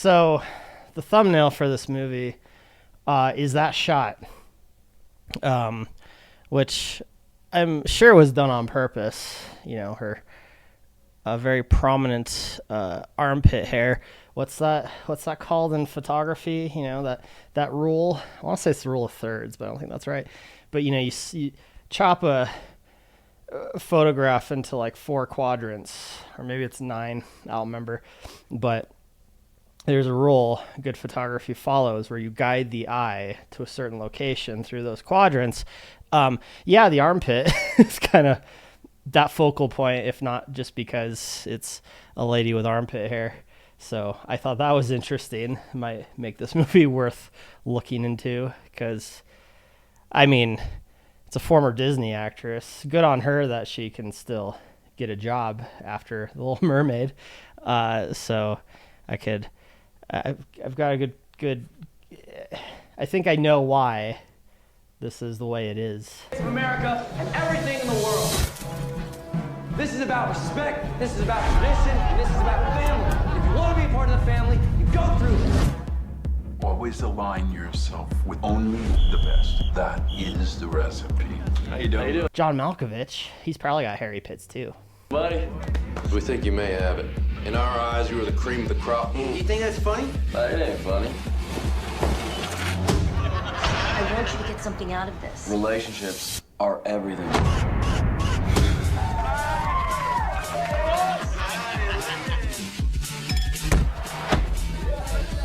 So the thumbnail for this movie is that shot, which I'm sure was done on purpose. You know, her very prominent armpit hair. What's that called in photography? You know, that rule. I want to say it's the rule of thirds, but I don't think that's right. But you know, you chop a photograph into like 4 quadrants, or maybe it's 9. I don't remember, but there's a rule good photography follows where you guide the eye to a certain location through those quadrants. The armpit is kind of that focal point, if not just because it's a lady with armpit hair. So I thought that was interesting. It might make this movie worth looking into, because, I mean, it's a former Disney actress. Good on her that she can still get a job after The Little Mermaid. So I've got a good. I think I know why this is the way it is. America and everything in the world. This is about respect, this is about tradition, and this is about family. If you want to be a part of the family, you go through this. Always align yourself with only the best. That is the recipe. How you doing? John Malkovich, he's probably got hairy pits too. Buddy. We think you may have it. In our eyes, you were the cream of the crop. You think that's funny? It ain't funny. I want you to get something out of this. Relationships are everything.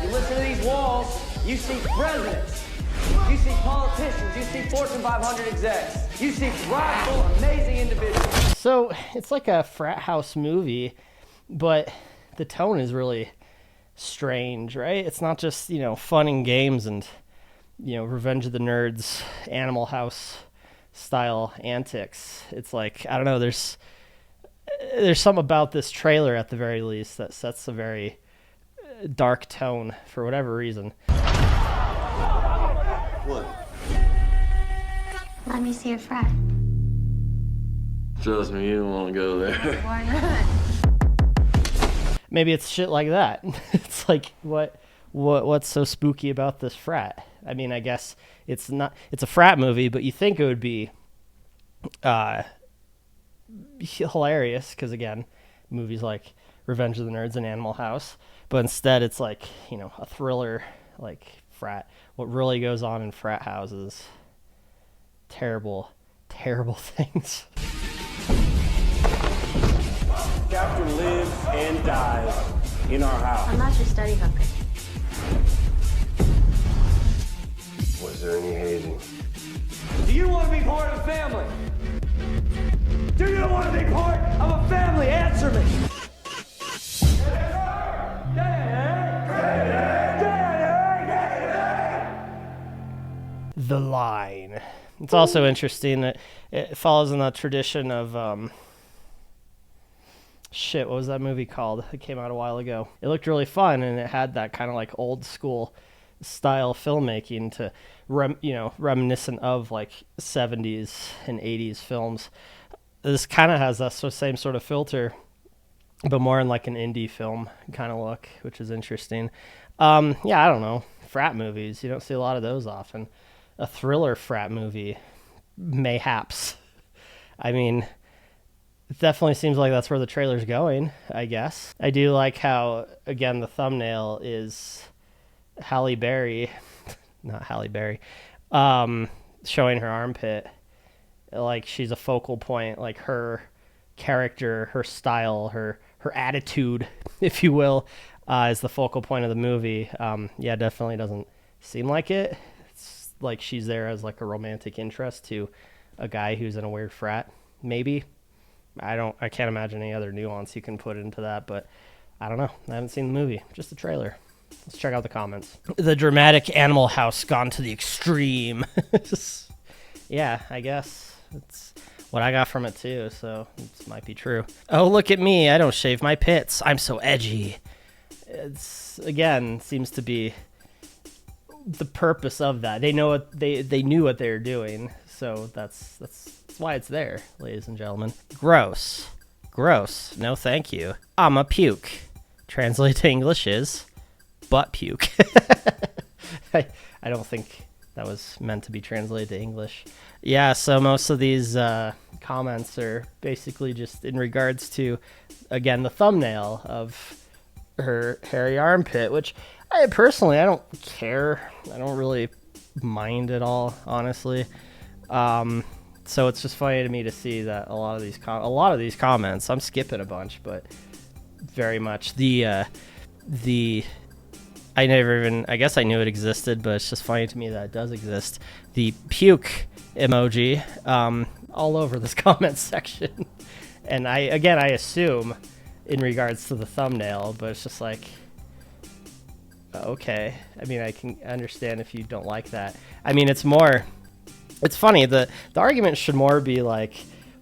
You listen to these walls, you see presidents, you see politicians, you see Fortune 500 execs, you see prideful, amazing individuals. So it's like a frat house movie, but the tone is really strange, right? It's not just, you know, fun and games and, you know, Revenge of the Nerds, Animal House style antics. It's like, I don't know, there's something about this trailer at the very least that sets a very dark tone for whatever reason. What? Let me see your frat. Trust me, you don't want to go there. Why not? Maybe it's shit like that. It's like, what's so spooky about this frat? I mean, I guess it's a frat movie, but you think it would be hilarious, because again, movies like Revenge of the Nerds and Animal House, but instead it's like, you know, a thriller like frat. What really goes on in frat houses? Terrible things. Captain lives and dies in our house. I'm not your study hooker. Was there any hazing? Do you want to be part of a family? Do you want to be part of a family? Answer me. The Line. It's also interesting that it follows in the tradition of what was that movie called? It came out a while ago. It looked really fun, and it had that kind of like old school style filmmaking to reminiscent of like 70s and 80s films. This kind of has that same sort of filter, but more in like an indie film kind of look, which is interesting. I don't know. Frat movies, you don't see a lot of those often. A thriller frat movie, mayhaps. I mean, it definitely seems like that's where the trailer's going, I guess. I do like how, again, the thumbnail is Halle Berry, not Halle Berry, showing her armpit. Like she's a focal point, like her character, her style, her attitude, if you will, is the focal point of the movie. Definitely doesn't seem like it. It's like she's there as like a romantic interest to a guy who's in a weird frat. Maybe. I can't imagine any other nuance you can put into that, but I don't know. I haven't seen the movie, just the trailer. Let's check out the comments. The dramatic Animal House gone to the extreme. Yeah, I guess it's what I got from it too, so it might be true. Oh, look at me. I don't shave my pits. I'm so edgy. It's, again, seems to be the purpose of that. They know what they knew what they were doing, so that's why it's there, ladies and gentlemen. Gross. No thank you. I'm a puke. Translate to English is butt puke. I don't think that was meant to be translated to English. Yeah, so most of these comments are basically just in regards to, again, the thumbnail of her hairy armpit, which I don't care. I don't really mind at all, honestly. So it's just funny to me to see that a lot of these comments, I'm skipping a bunch, but very much I guess I knew it existed, but it's just funny to me that it does exist. The puke emoji all over this comment section. And I assume in regards to the thumbnail, but it's just like, okay. I mean, I can understand if you don't like that. I mean, it's funny. The argument should more be like,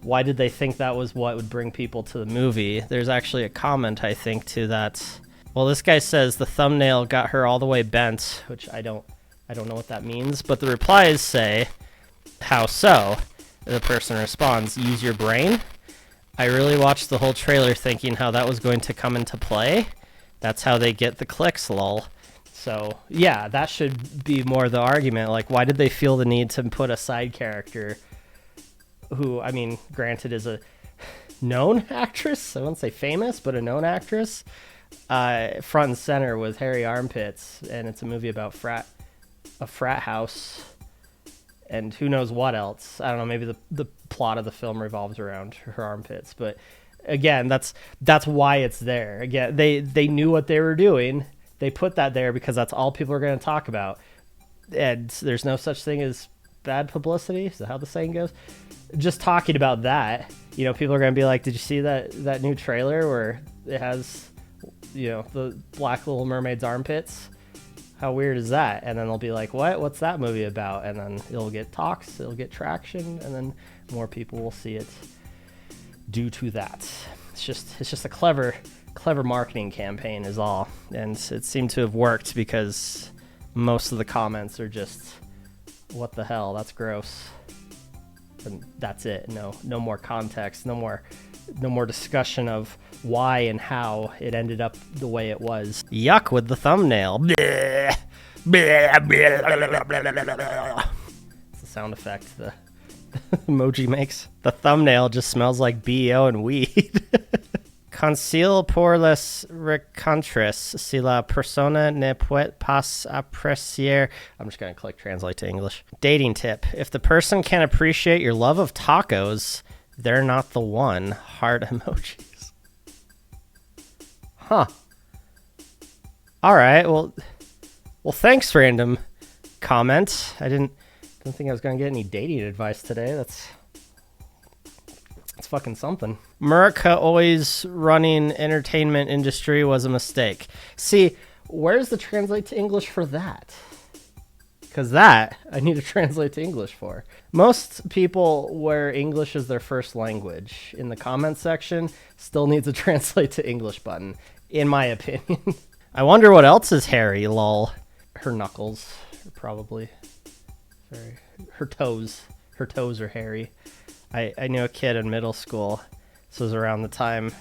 why did they think that was what would bring people to the movie? There's actually a comment, I think, to that. Well, this guy says the thumbnail got her all the way bent, which I don't know what that means, but the replies say, how so? The person responds, use your brain. I really watched the whole trailer thinking how that was going to come into play. That's how they get the clicks, lol. So, yeah, that should be more the argument. Like, why did they feel the need to put a side character who, I mean, granted is a known actress, I wouldn't say famous, but a known actress, front and center with hairy armpits, and it's a movie about a frat house, and who knows what else. I don't know, maybe the plot of the film revolves around her armpits, but again, that's why it's there. Again, they knew what they were doing. They put that there because that's all people are going to talk about, and there's no such thing as bad publicity. Is that how the saying goes? Just talking about that, people are going to be like, did you see that new trailer where it has, the Black Little Mermaid's armpits? How weird is that? And then they'll be like, what's that movie about? And then it'll get talks, it'll get traction, and then more people will see it due to that. It's just a clever marketing campaign is all. And it seemed to have worked because most of the comments are just, what the hell, that's gross. And that's it. No more context, no more discussion of why and how it ended up the way it was. Yuck with the thumbnail. It's the sound effect the emoji makes. The thumbnail just smells like BO and weed. Conceal por les recontres si la persona ne puede pas apreciar. I'm just going to click translate to English. Dating tip. If the person can appreciate your love of tacos, they're not the one. Heart emojis. Huh. All right. Well, thanks, random comment. I don't think I was going to get any dating advice today. That's fucking something. America always running entertainment industry was a mistake. See, where's the translate to English for that? Because that I need to translate to English for. Most people where English is their first language in the comment section still needs a translate to English button, in my opinion. I wonder what else is hairy, lol. Her knuckles are probably very... Her toes are hairy. I knew a kid in middle school. This was around the time,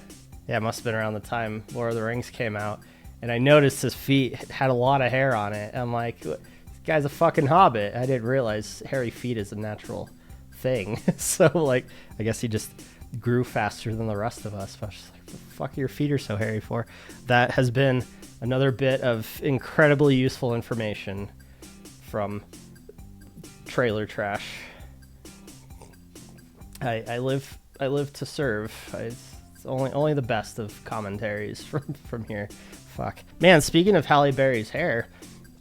it must have been around the time Lord of the Rings came out. And I noticed his feet had a lot of hair on it. I'm like, this guy's a fucking hobbit. I didn't realize hairy feet is a natural thing. So, like, I guess he just grew faster than the rest of us. But I was just like, what the fuck your feet are so hairy for? That has been another bit of incredibly useful information from Trailer Trash. I live to serve. It's only the best of commentaries from here. Fuck. Man, speaking of Halle Berry's hair,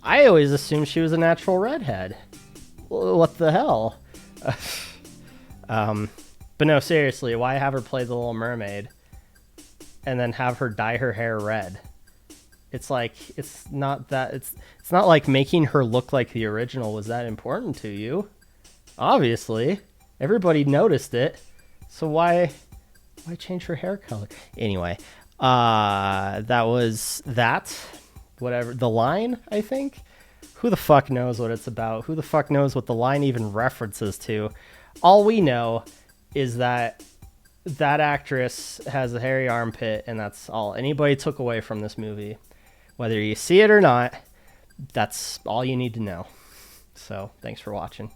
I always assumed she was a natural redhead. What the hell? But no, seriously, why have her play the Little Mermaid and then have her dye her hair red? It's like, it's not like making her look like the original was that important to you. Obviously. Everybody noticed it, so why change her hair color? Anyway, that was that. Whatever. The line, I think? Who the fuck knows what it's about? Who the fuck knows what the line even references to? All we know is that actress has a hairy armpit, and that's all anybody took away from this movie. Whether you see it or not, that's all you need to know. So thanks for watching.